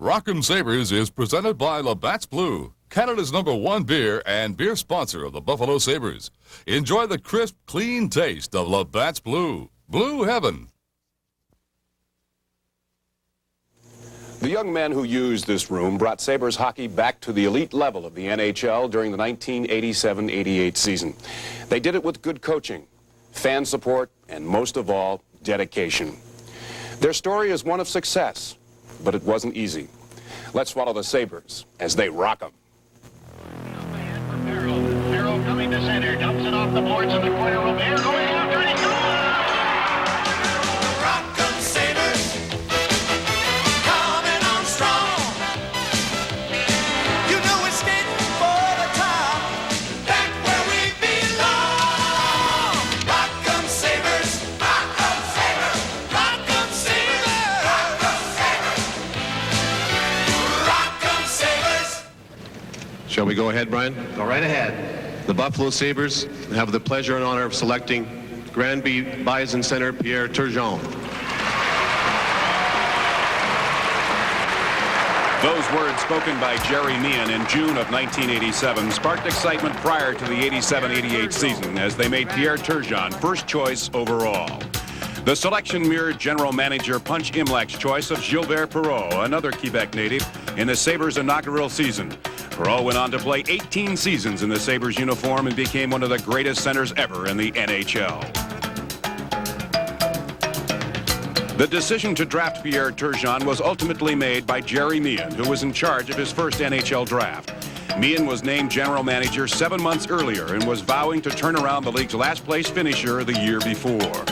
Rock'em Sabres is presented by Labatt's Blue, Canada's #1 beer and beer sponsor of the Buffalo Sabres. Enjoy the crisp, clean taste of Labatt's Blue. Blue Heaven. The young men who used this room brought Sabres hockey back to the elite level of the NHL during the 1987-88 season. They did it with good coaching, fan support, and most of all, dedication. Their story is one of success, but it wasn't easy. Let's follow the Sabres as they rock 'em. Farrell coming to center, dumps it off the boards in the corner. Robert going after it. Rock 'em Sabres, coming on strong. You know we're skating for the top, back where we belong. Rock 'em Sabres, rock 'em Sabres, rock 'em Sabres, rock 'em Sabres, rock 'em Sabres. Shall we go ahead, Brian? Go right ahead. The Buffalo Sabres have the pleasure and honor of selecting Granby Bison center Pierre Turgeon. Those words spoken by Jerry Meehan in June of 1987 sparked excitement prior to the 87-88 season as they made Pierre Turgeon first choice overall. The selection mirrored general manager Punch Imlach's choice of Gilbert Perreault, another Quebec native, in the Sabres' inaugural season. Perreault went on to play 18 seasons in the Sabres uniform and became one of the greatest centers ever in the NHL. The decision to draft Pierre Turgeon was ultimately made by Jerry Meehan, who was in charge of his first NHL draft. Meehan was named general manager 7 months earlier and was vowing to turn around the league's last-place finisher the year before.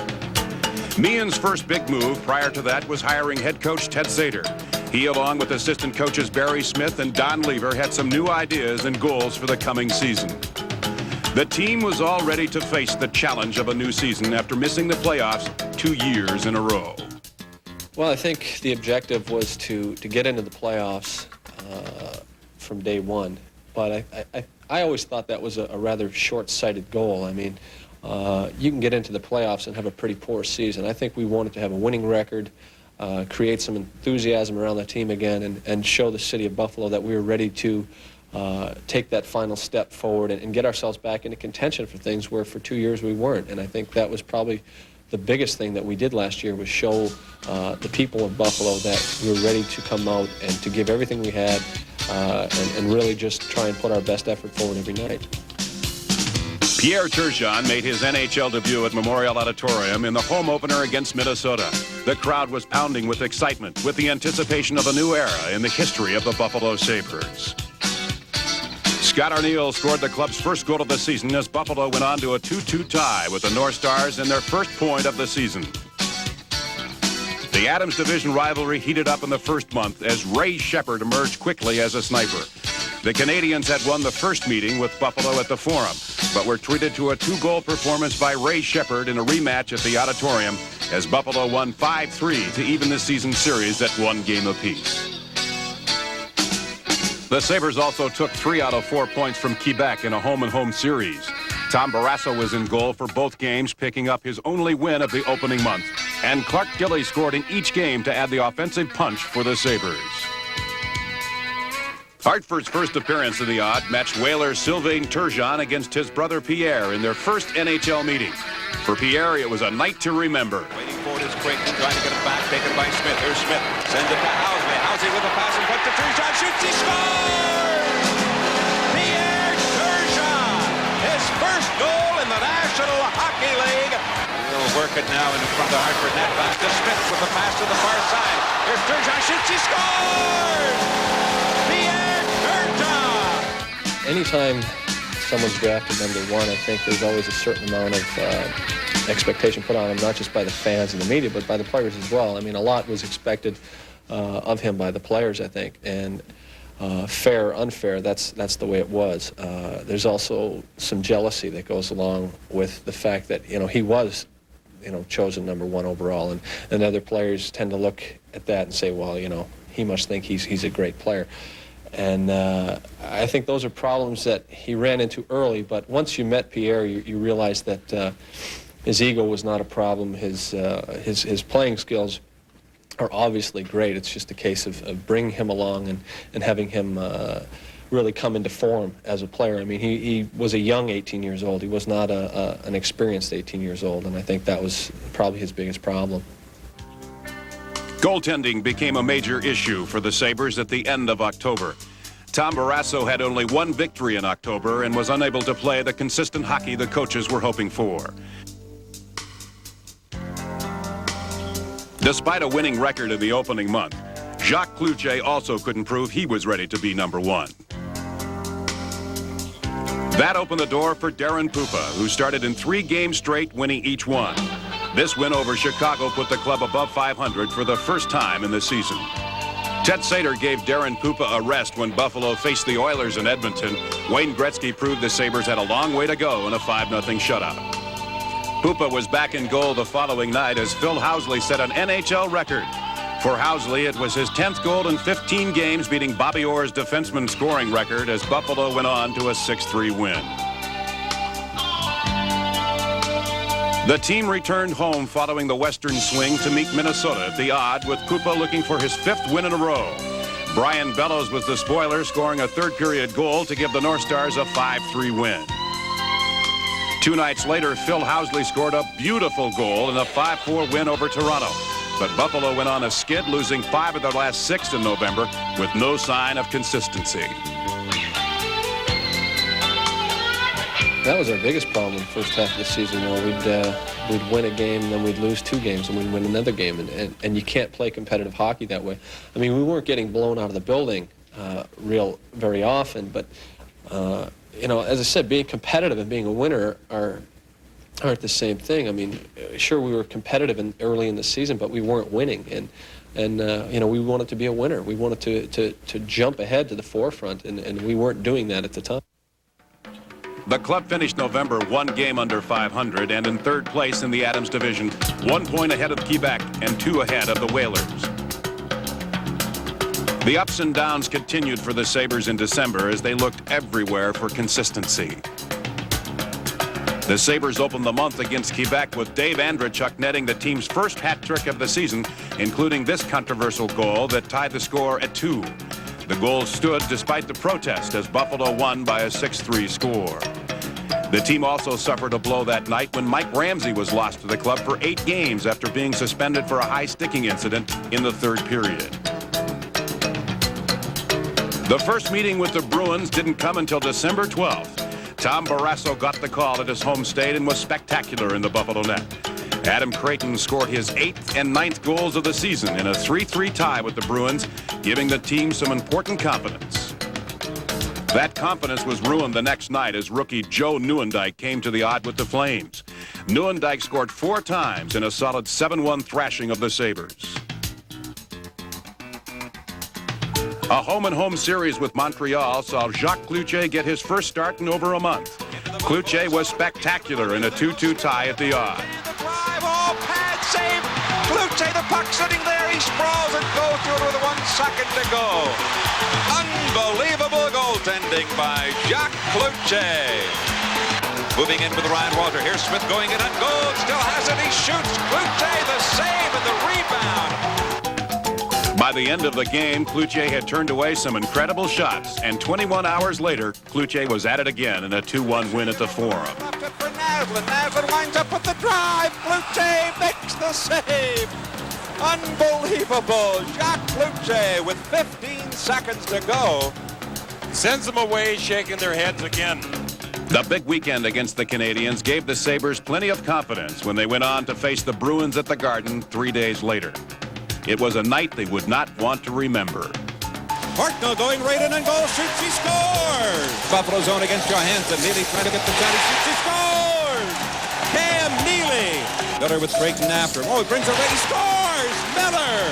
Meehan's first big move prior to that was hiring head coach Ted Sater. He, along with assistant coaches Barry Smith and Don Lever, had some new ideas and goals for the coming season. The team was all ready to face the challenge of a new season after missing the playoffs 2 years in a row. Well, I think the objective was to get into the playoffs from day one, but I always thought that was a rather short-sighted goal. I mean, you can get into the playoffs and have a pretty poor season. I think we wanted to have a winning record, create some enthusiasm around the team again, and show the city of Buffalo that we were ready to take that final step forward and get ourselves back into contention for things where for 2 years we weren't. And I think that was probably the biggest thing that we did last year, was show the people of Buffalo that we were ready to come out and to give everything we had and really just try and put our best effort forward every night. Pierre Turgeon made his NHL debut at Memorial Auditorium in the home opener against Minnesota. The crowd was pounding with excitement, with the anticipation of a new era in the history of the Buffalo Sabres. Scott Arniel scored the club's first goal of the season as Buffalo went on to a 2-2 tie with the North Stars in their first point of the season. The Adams Division rivalry heated up in the first month as Ray Shepard emerged quickly as a sniper. The Canadians had won the first meeting with Buffalo at the Forum, but were treated to a 2-goal performance by Ray Shepard in a rematch at the Auditorium as Buffalo won 5-3 to even the season series at 1 game apiece. The Sabres also took 3 out of 4 points from Quebec in a home-and-home series. Tom Barrasso was in goal for both games, picking up his only win of the opening month. And Clark Gillie scored in each game to add the offensive punch for the Sabres. Hartford's first appearance in the Odd matched Whaler Sylvain Turgeon against his brother Pierre in their first NHL meeting. For Pierre, it was a night to remember. Waiting for it is Creighton, trying to get it back, taken by Smith. Here's Smith, sends it to Housley. Housley with a pass and put to Turgeon, shoots, he scores! Pierre Turgeon, his first goal in the National Hockey League. He'll work it now in front of Hartford net, back to Smith with the pass to the far side. Here's Turgeon, shoots, he scores! Pierre Turgeon! Anytime someone's drafted #1, I think there's always a certain amount of expectation put on him, not just by the fans and the media, but by the players as well. I mean, a lot was expected of him by the players, I think, and fair or unfair, that's the way it was. There's also some jealousy that goes along with the fact that, you know, he was, you know, chosen #1 overall, and other players tend to look at that and say, well, you know, he must think he's a great player. And I think those are problems that he ran into early, but once you met Pierre, you realize that his ego was not a problem. His playing skills are obviously great. It's just a case of bringing him along and having him really come into form as a player. I mean, he was a young 18 years old. He was not an experienced 18 years old, and I think that was probably his biggest problem. Goaltending became a major issue for the Sabres at the end of October. Tom Barrasso had only one victory in October and was unable to play the consistent hockey the coaches were hoping for. Despite a winning record in the opening month, Jacques Cloutier also couldn't prove he was ready to be number one. That opened the door for Darren Pupa, who started in 3 games straight, winning each one. This win over Chicago put the club above 500 for the first time in the season. Ted Sater gave Darren Pupa a rest when Buffalo faced the Oilers in Edmonton. Wayne Gretzky proved the Sabres had a long way to go in a 5-0 shutout. Pupa was back in goal the following night as Phil Housley set an NHL record. For Housley, it was his 10th goal in 15 games, beating Bobby Orr's defenseman scoring record as Buffalo went on to a 6-3 win. The team returned home following the Western swing to meet Minnesota at the Odd, with Pupa looking for his 5th win in a row. Brian Bellows was the spoiler, scoring a third-period goal to give the North Stars a 5-3 win. 2 nights later, Phil Housley scored a beautiful goal in a 5-4 win over Toronto. But Buffalo went on a skid, losing 5 of their last 6 in November with no sign of consistency. That was our biggest problem in the first half of the season. You know, we'd win a game, and then we'd lose 2 games, and we'd win another game. And you can't play competitive hockey that way. I mean, we weren't getting blown out of the building very often, but you know, as I said, being competitive and being a winner aren't the same thing. I mean, sure, we were competitive early in the season, but we weren't winning. And you know, we wanted to be a winner. We wanted to jump ahead to the forefront, and we weren't doing that at the time. The club finished November 1 game under 500 and in 3rd place in the Adams division, 1 point ahead of Quebec and 2 ahead of the Whalers. The ups and downs continued for the Sabres in December as they looked everywhere for consistency. The Sabres opened the month against Quebec with Dave Andrechuk netting the team's first hat trick of the season, including this controversial goal that tied the score at 2. The goal stood despite the protest as Buffalo won by a 6-3 score. The team also suffered a blow that night when Mike Ramsey was lost to the club for 8 games after being suspended for a high-sticking incident in the 3rd period. The first meeting with the Bruins didn't come until December 12th. Tom Barrasso got the call at his home state and was spectacular in the Buffalo net. Adam Creighton scored his 8th and 9th goals of the season in a 3-3 tie with the Bruins, giving the team some important confidence. That confidence was ruined the next night as rookie Joe Nieuwendyk came to the Odd with the Flames. Nieuwendyk scored 4 times in a solid 7-1 thrashing of the Sabres. A home-and-home series with Montreal saw Jacques Cloutier get his first start in over a month. Cloutier was spectacular in a 2-2 tie at the Odd. Drive, oh, pad save. Cloutier, the puck sitting there. He sprawls and goes through it with 1 second to go. Unbelievable goaltending by Jacques Cloutier. Moving in with Ryan Walter. Here's Smith going in on goal. Still has it. He shoots. Cloutier, the save and the rebound. By the end of the game, Cloutier had turned away some incredible shots, and 21 hours later, Cloutier was at it again in a 2-1 win at the Forum. Left it for Naslin. Naslin winds up with the drive. Cloutier makes the save. Unbelievable. Jacques Cloutier with 15 seconds to go. Sends them away, shaking their heads again. The big weekend against the Canadiens gave the Sabres plenty of confidence when they went on to face the Bruins at the Garden 3 days later. It was a night they would not want to remember. Hartnell going right in and goal, shoots, he scores! Buffalo zone against Johansson. Neely trying to get the shot, he shoots, he scores! Cam Neely! Miller with Creighton after him. Oh, he brings it away, he scores! Miller!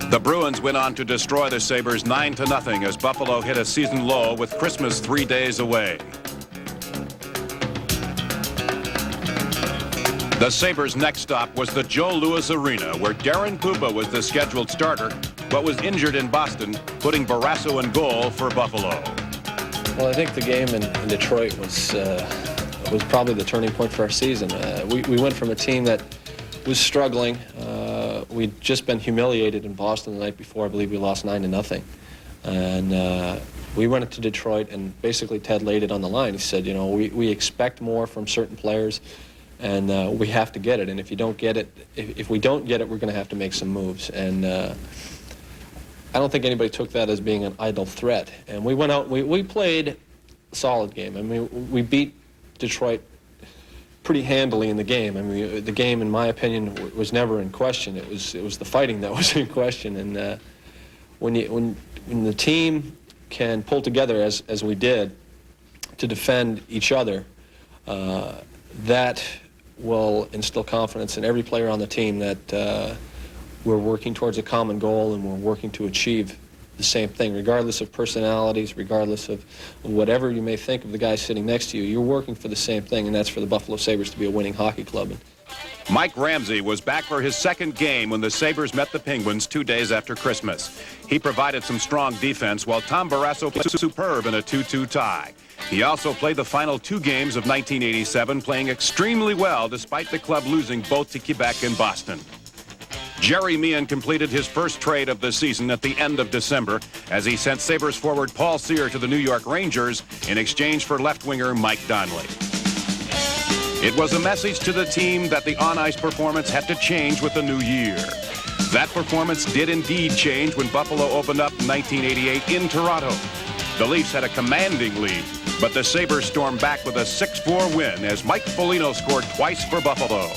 The Bruins went on to destroy the Sabres 9-0 as Buffalo hit a season low with Christmas 3 days away. The Sabres' next stop was the Joe Louis Arena, where Darren Pupa was the scheduled starter, but was injured in Boston, putting Barrasso in goal for Buffalo. Well, I think the game in Detroit was probably the turning point for our season. We went from a team that was struggling we'd just been humiliated in Boston the night before. I believe we lost 9-0. And we went into Detroit, and basically Ted laid it on the line. He said, you know, we expect more from certain players, and we have to get it. And if you don't get it, if we don't get it, we're going to have to make some moves. And I don't think anybody took that as being an idle threat. And we went out, we played a solid game. I mean, we beat Detroit pretty handily in the game. I mean, the game, in my opinion, was never in question. It was the fighting that was in question. And when the team can pull together as we did to defend each other, that will instill confidence in every player on the team that we're working towards a common goal, and we're working to achieve the same thing, regardless of personalities, regardless of whatever you may think of the guy sitting next to you. You're working for the same thing, and that's for the Buffalo Sabres to be a winning hockey club. Mike Ramsey was back for his second game when the Sabres met the Penguins 2 days after Christmas. He provided some strong defense, while Tom Barrasso played superb in a 2-2 tie. He also played the final 2 games of 1987, playing extremely well despite the club losing both to Quebec and Boston. Jerry Meehan completed his first trade of the season at the end of December as he sent Sabres forward Paul Cyr to the New York Rangers in exchange for left-winger Mike Donnelly. It was a message to the team that the on-ice performance had to change with the new year. That performance did indeed change when Buffalo opened up in 1988 in Toronto. The Leafs had a commanding lead, but the Sabres stormed back with a 6-4 win as Mike Foligno scored twice for Buffalo.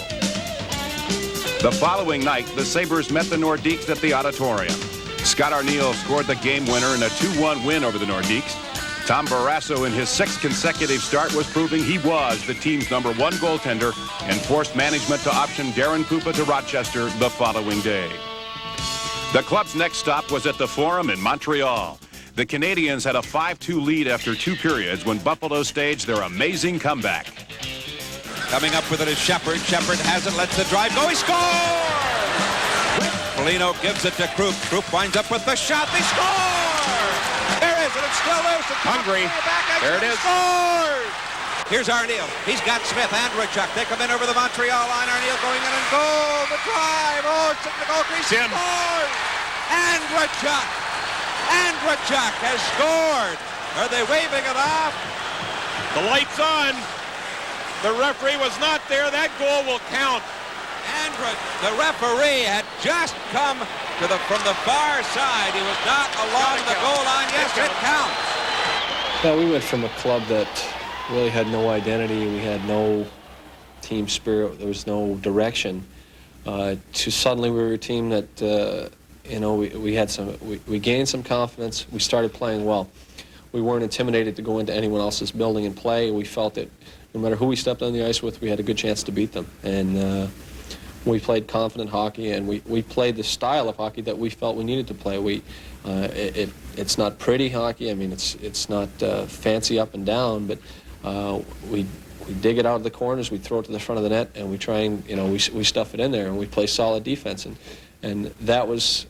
The following night, the Sabres met the Nordiques at the Auditorium. Scott Arniel scored the game winner in a 2-1 win over the Nordiques. Tom Barrasso, in his 6th consecutive start, was proving he was the team's #1 goaltender and forced management to option Darren Pupa to Rochester the following day. The club's next stop was at the Forum in Montreal. The Canadiens had a 5-2 lead after 2 periods when Buffalo staged their amazing comeback. Coming up with it is Shepard. Shepard has it, lets the drive go. He scores! Foligno gives it to Krupp. Krupp winds up with the shot. They score! There it is, and it's still loose. Hungry. There it is. Scores! Here's Arniel. He's got Smith and Rachuk. They come in over the Montreal line. Arniel going in and goal. The drive. Oh, it's in the goal crease. Tim. Scores! And Rachuk. And Rachuk has scored. Are they waving it off? The light's on. The referee was not there. That goal will count. And the referee had just come from the far side. He was not along the goal line. Yes, it counts. Yeah, we went from a club that really had no identity. We had no team spirit. There was no direction. To suddenly we were a team that, we gained some confidence. We started playing well. We weren't intimidated to go into anyone else's building and play. We felt that no matter who we stepped on the ice with, we had a good chance to beat them. And we played confident hockey, and we played the style of hockey that we felt we needed to play. It's not pretty hockey. I mean, it's not fancy up and down, but we dig it out of the corners, we throw it to the front of the net, and we try and we stuff it in there, and we play solid defense. And that was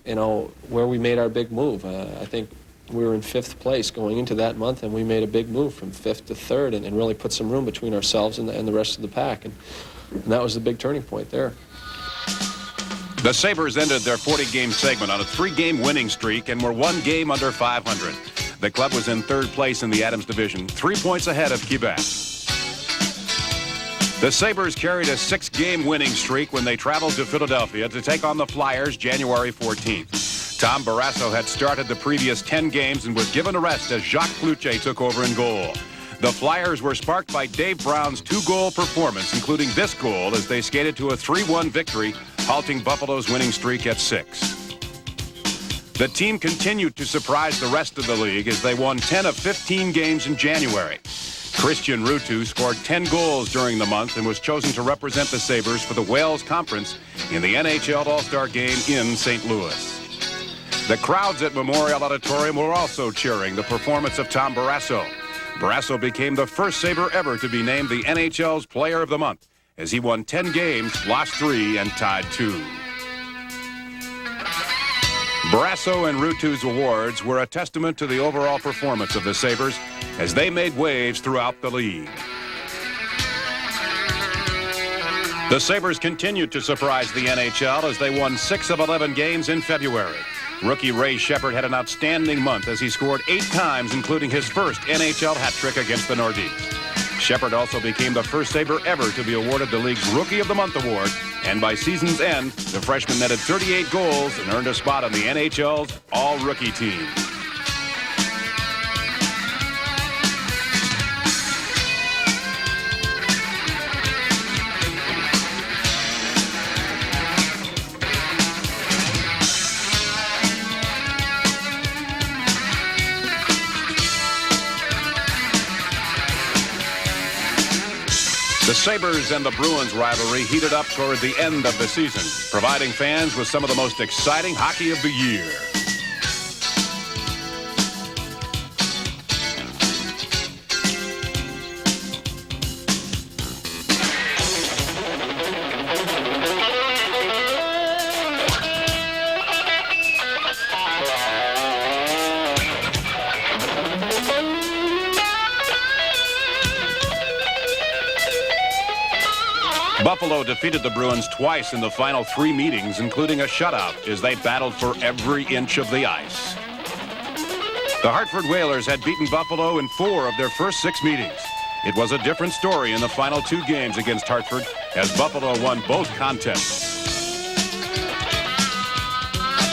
where we made our big move. I think we were in 5th place going into that month, and we made a big move from 5th to 3rd and really put some room between ourselves and the rest of the pack. And that was the big turning point there. The Sabres ended their 40-game segment on a 3-game winning streak and were 1 game under 500. The club was in 3rd place in the Adams Division, 3 points ahead of Quebec. The Sabres carried a 6-game winning streak when they traveled to Philadelphia to take on the Flyers January 14th. Tom Barrasso had started the previous 10 games and was given a rest as Jacques Cloutier took over in goal. The Flyers were sparked by Dave Brown's 2-goal performance, including this goal as they skated to a 3-1 victory, halting Buffalo's winning streak at 6. The team continued to surprise the rest of the league as they won 10 of 15 games in January. Christian Ruutu scored 10 goals during the month and was chosen to represent the Sabres for the Wales Conference in the NHL All-Star Game in St. Louis. The crowds at Memorial Auditorium were also cheering the performance of Tom Barrasso. Barrasso became the first Sabre ever to be named the NHL's Player of the Month as he won 10 games, lost 3, and tied 2. Barrasso and Ruutu's awards were a testament to the overall performance of the Sabres as they made waves throughout the league. The Sabres continued to surprise the NHL as they won 6 of 11 games in February. Rookie Ray Shepherd had an outstanding month as he scored 8 times, including his first NHL hat trick against the Nordiques. Shepherd also became the first Sabre ever to be awarded the league's Rookie of the Month award, and by season's end, the freshman netted 38 goals and earned a spot on the NHL's All-Rookie team. The Sabres and the Bruins rivalry heated up toward the end of the season, providing fans with some of the most exciting hockey of the year. Buffalo defeated the Bruins twice in the final 3 meetings, including a shutout, as they battled for every inch of the ice. The Hartford Whalers had beaten Buffalo in 4 of their first 6 meetings. It was a different story in the final 2 games against Hartford, as Buffalo won both contests.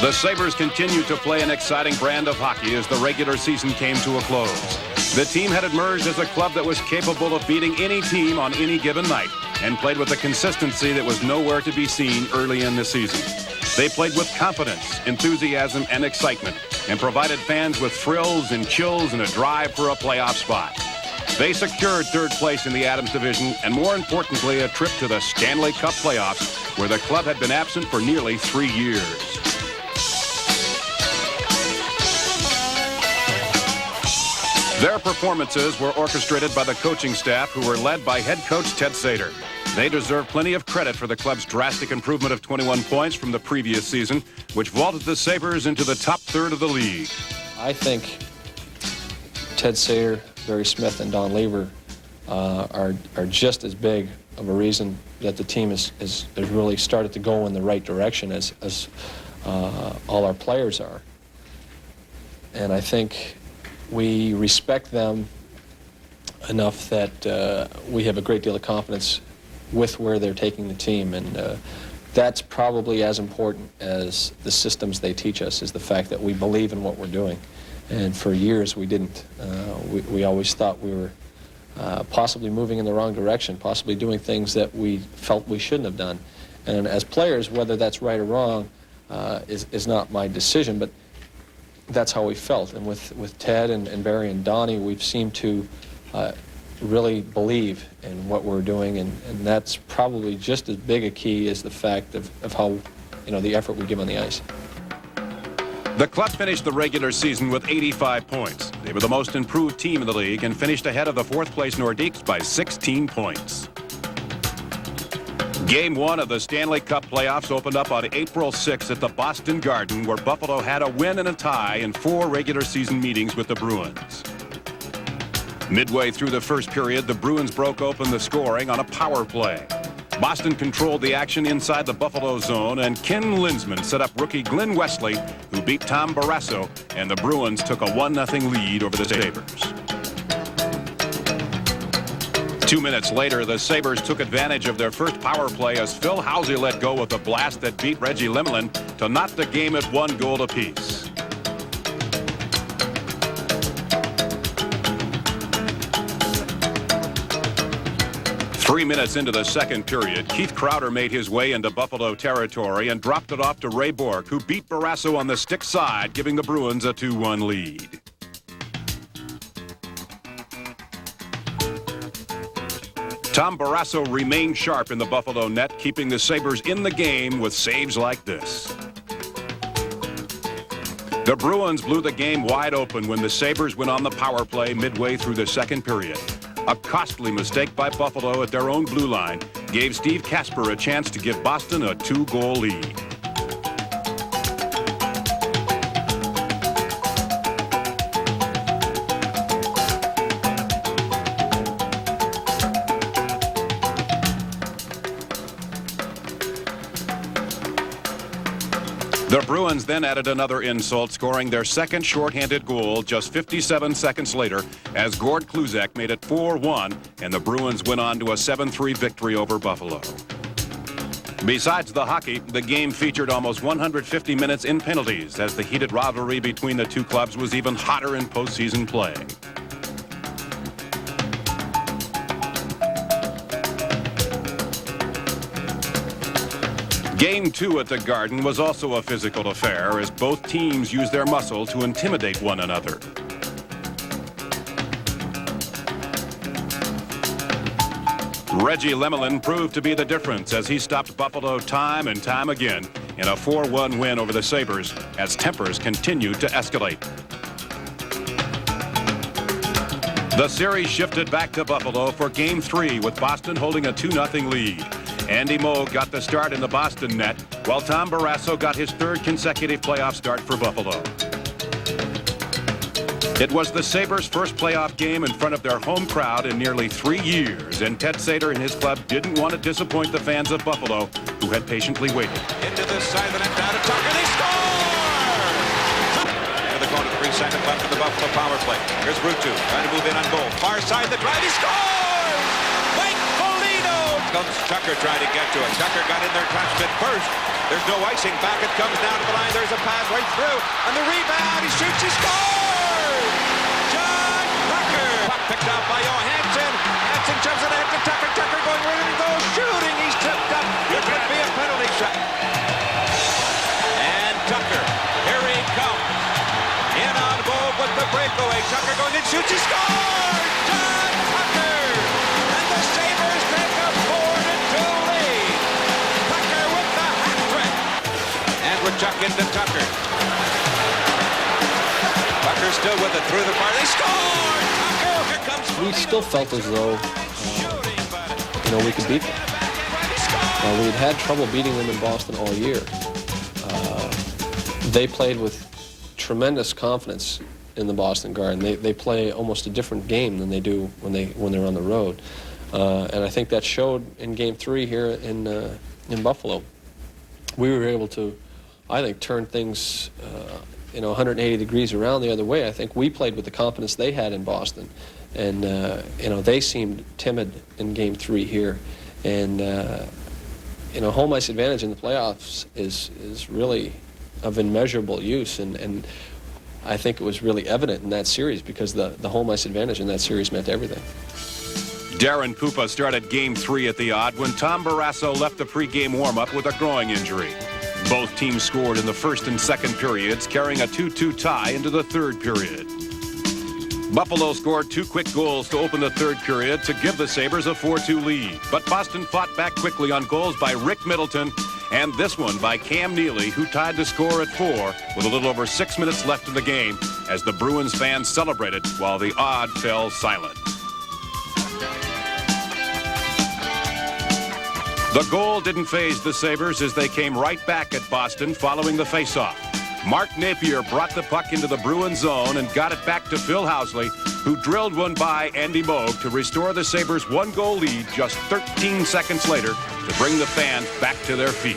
The Sabres continued to play an exciting brand of hockey as the regular season came to a close. The team had emerged as a club that was capable of beating any team on any given night, and played with a consistency that was nowhere to be seen early in the season. They played with confidence, enthusiasm, and excitement, and provided fans with thrills and chills and a drive for a playoff spot. They secured 3rd place in the Adams Division, and more importantly, a trip to the Stanley Cup playoffs, where the club had been absent for nearly 3 years. Their performances were orchestrated by the coaching staff, who were led by head coach Ted Sater. They deserve plenty of credit for the club's drastic improvement of 21 points from the previous season, which vaulted the Sabres into the top third of the league. I think Ted Sater, Barry Smith, and Don Lever are just as big of a reason that the team has really started to go in the right direction as all our players are. And I think we respect them enough that we have a great deal of confidence with where they're taking the team, and that's probably as important as the systems they teach us, is the fact that we believe in what we're doing. And for years we didn't. We always thought we were possibly moving in the wrong direction, possibly doing things that we felt we shouldn't have done. And as players, whether that's right or wrong is not my decision, but that's how we felt. And with Ted and Barry and Donnie, we've seemed to really believe in what we're doing, and that's probably just as big a key as the fact of how, the effort we give on the ice. The club finished the regular season with 85 points. They were the most improved team in the league and finished ahead of the 4th-place Nordiques by 16 points. Game 1 of the Stanley Cup playoffs opened up on April 6th at the Boston Garden, where Buffalo had a win and a tie in 4 regular season meetings with the Bruins. Midway through the first period, the Bruins broke open the scoring on a power play. Boston controlled the action inside the Buffalo zone, and Ken Linsman set up rookie Glenn Wesley, who beat Tom Barrasso, and the Bruins took a 1-0 lead over the Sabres. 2 minutes later, the Sabres took advantage of their first power play as Phil Housey let go with a blast that beat Reggie Lemelin to knot the game at 1 goal apiece. Three minutes into the second period, Keith Crowder made his way into Buffalo territory and dropped it off to Ray Bourque, who beat Barrasso on the stick side, giving the Bruins a 2-1 lead. Tom Barrasso remained sharp in the Buffalo net, keeping the Sabres in the game with saves like this. The Bruins blew the game wide open when the Sabres went on the power play midway through the second period. A costly mistake by Buffalo at their own blue line gave Steve Kasper a chance to give Boston a 2-goal lead. The Bruins then added another insult, scoring their second shorthanded goal just 57 seconds later as Gord Kluzak made it 4-1, and the Bruins went on to a 7-3 victory over Buffalo. Besides the hockey, the game featured almost 150 minutes in penalties as the heated rivalry between the two clubs was even hotter in postseason play. Game 2 at the Garden was also a physical affair as both teams used their muscle to intimidate one another. Reggie Lemelin proved to be the difference as he stopped Buffalo time and time again in a 4-1 win over the Sabres as tempers continued to escalate. The series shifted back to Buffalo for Game 3 with Boston holding a 2-0 lead. Andy Moog got the start in the Boston net, while Tom Barrasso got his third consecutive playoff start for Buffalo. It was the Sabres' first playoff game in front of their home crowd in nearly 3 years, and Ted Sater and his club didn't want to disappoint the fans of Buffalo, who had patiently waited. Into this side of the net, down to Tucker, they score! Into the corner, 3 seconds left in the Buffalo power play. Here's Rutu, trying to move in on goal. Far side, the drive, he scores! Mike Foligno! Comes Tucker trying to get to it. Tucker got in there, touched it first. There's no icing. Back it comes down to the line. There's a pass right through. And the rebound, he shoots, he scores! John Tucker! Puck picked up by Johansson. Hansen jumps it ahead to Tucker. Tucker going ready to go, shooting. He's tripped up. It could be a penalty shot. And Tucker, here he comes. In on goal with the breakaway. Tucker going in, shoots, he scores! John Tucker! And the Sabres take a 4-2 lead. Tucker with the hat trick. And we're Chuck into Tucker. Tucker still with it through the bar. They score! Tucker! Here comes. We still felt as though, we could beat them. We'd had trouble beating them in Boston all year. They played with tremendous confidence in the Boston Garden. They play almost a different game than they do when they're on the road, and I think that showed in Game 3 here in Buffalo. We were able to, I think, turn things 180 degrees around the other way. I think we played with the confidence they had in Boston, and they seemed timid in Game 3 here, and home ice advantage in the playoffs is really of immeasurable use, and I think it was really evident in that series because the home ice advantage in that series meant everything. Darren Pupa started Game 3 at the odd when Tom Barrasso left the pregame warm-up with a groin injury. Both teams scored in the first and second periods, carrying a 2-2 tie into the third period. Buffalo scored 2 quick goals to open the third period to give the Sabres a 4-2 lead. But Boston fought back quickly on goals by Rick Middleton and this one by Cam Neely, who tied the score at 4 with a little over 6 minutes left in the game as the Bruins fans celebrated while the odd fell silent. The goal didn't faze the Sabres as they came right back at Boston following the faceoff. Mark Napier brought the puck into the Bruins zone and got it back to Phil Housley, who drilled one by Andy Moog to restore the Sabres' 1-goal lead just 13 seconds later to bring the fans back to their feet.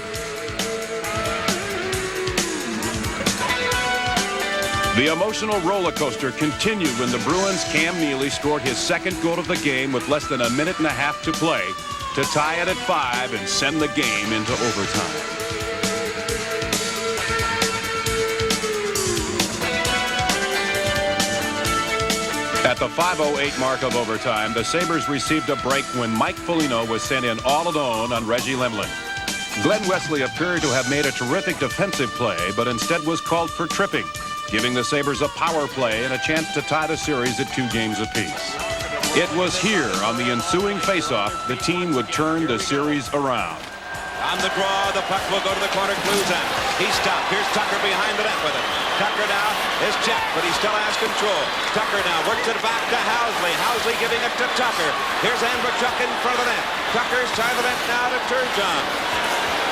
The emotional roller coaster continued when the Bruins' Cam Neely scored his second goal of the game with less than a minute and a half to play to tie it at 5 and send the game into overtime. At the 5:08 mark of overtime, the Sabres received a break when Mike Foligno was sent in all alone on Reggie Lemelin. Glenn Wesley appeared to have made a terrific defensive play, but instead was called for tripping, giving the Sabres a power play and a chance to tie the series at 2 games apiece. It was here, on the ensuing faceoff, the team would turn the series around. On the draw, the puck will go to the corner. Kluzak. He's stopped. Here's Tucker behind the net with it. Tucker now is checked, but he still has control. Tucker now works it back to Housley. Housley giving it to Tucker. Here's Andrechuk in front of the net. Tucker's side of the net now to Turgeon.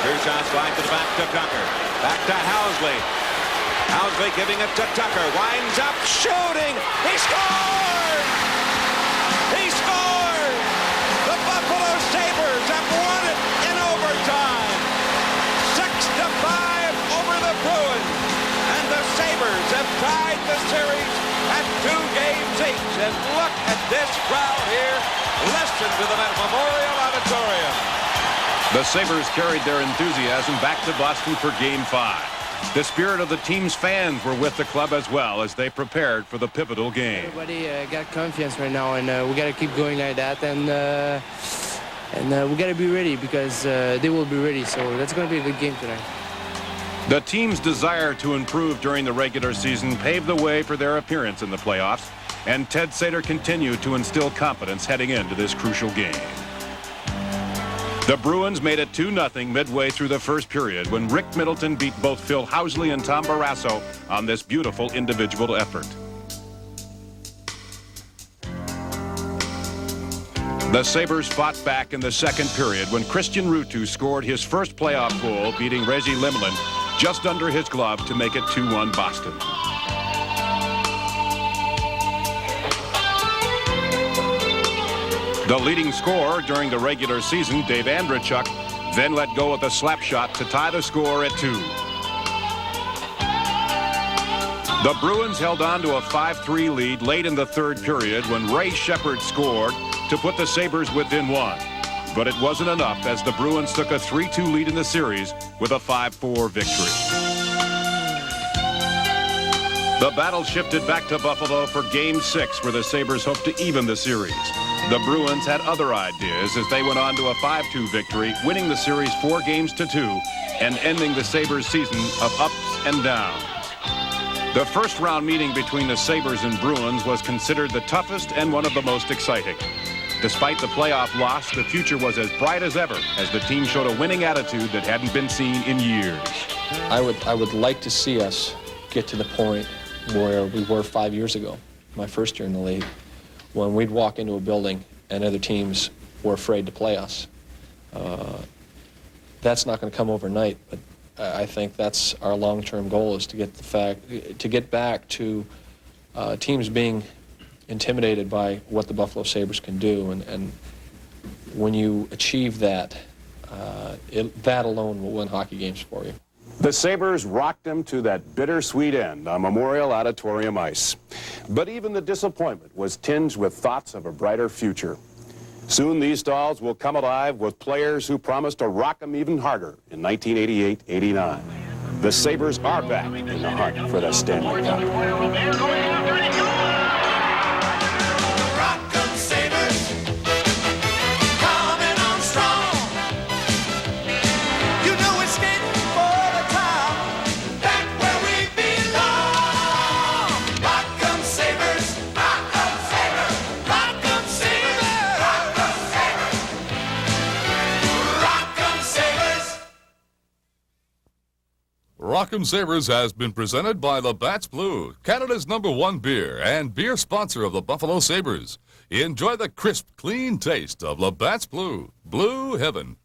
Turgeon slide to the back to Tucker. Back to Housley. Housley giving it to Tucker. Winds up, shooting. He scores! He scores! The Buffalo Sabres have won it in overtime. 6-5 over the Bruins. tied the series at 2 games each. And look at this crowd here. Listen to them at Memorial Auditorium. The Sabres carried their enthusiasm back to Boston for Game 5. The spirit of the team's fans were with the club as well as they prepared for the pivotal game. Everybody got confidence right now, and we got to keep going like that, and we got to be ready because they will be ready. So that's going to be a good game tonight. The team's desire to improve during the regular season paved the way for their appearance in the playoffs, and Ted Sater continued to instill confidence heading into this crucial game. The Bruins made it 2-0 midway through the first period when Rick Middleton beat both Phil Housley and Tom Barrasso on this beautiful individual effort. The Sabres fought back in the second period when Christian Ruutu scored his first playoff goal, beating Reggie Lemelin just under his glove to make it 2-1 Boston. The leading scorer during the regular season, Dave Andreychuk, then let go of the slap shot to tie the score at 2. The Bruins held on to a 5-3 lead late in the third period when Ray Shepard scored to put the Sabres within 1. But it wasn't enough as the Bruins took a 3-2 lead in the series with a 5-4 victory. The battle shifted back to Buffalo for Game 6, where the Sabres hoped to even the series. The Bruins had other ideas as they went on to a 5-2 victory, winning the series 4-2 and ending the Sabres season of ups and downs. The first-round meeting between the Sabres and Bruins was considered the toughest and one of the most exciting. Despite the playoff loss, the future was as bright as ever as the team showed a winning attitude that hadn't been seen in years. I would like to see us get to the point where we were 5 years ago, my first year in the league, when we'd walk into a building and other teams were afraid to play us. That's not going to come overnight, but I think that's our long-term goal, is to get back to teams being intimidated by what the Buffalo Sabres can do, and when you achieve that, that alone will win hockey games for you. The Sabres rocked them to that bittersweet end on Memorial Auditorium ice. But even the disappointment was tinged with thoughts of a brighter future. Soon these stalls will come alive with players who promised to rock them even harder in 1988-89. The Sabres are back in the hunt for the Stanley Cup. Rock 'em Sabres, coming on strong. You know we're skating for the top, back where we belong. Rock 'em Sabres, rock 'em Sabres, rock 'em Sabres, rock 'em Sabres, rock 'em Sabres. Rock'em Sabres has been presented by Labatt's Blue, Canada's #1 beer and beer sponsor of the Buffalo Sabres. Enjoy the crisp, clean taste of Labatt's Blue. Blue Heaven.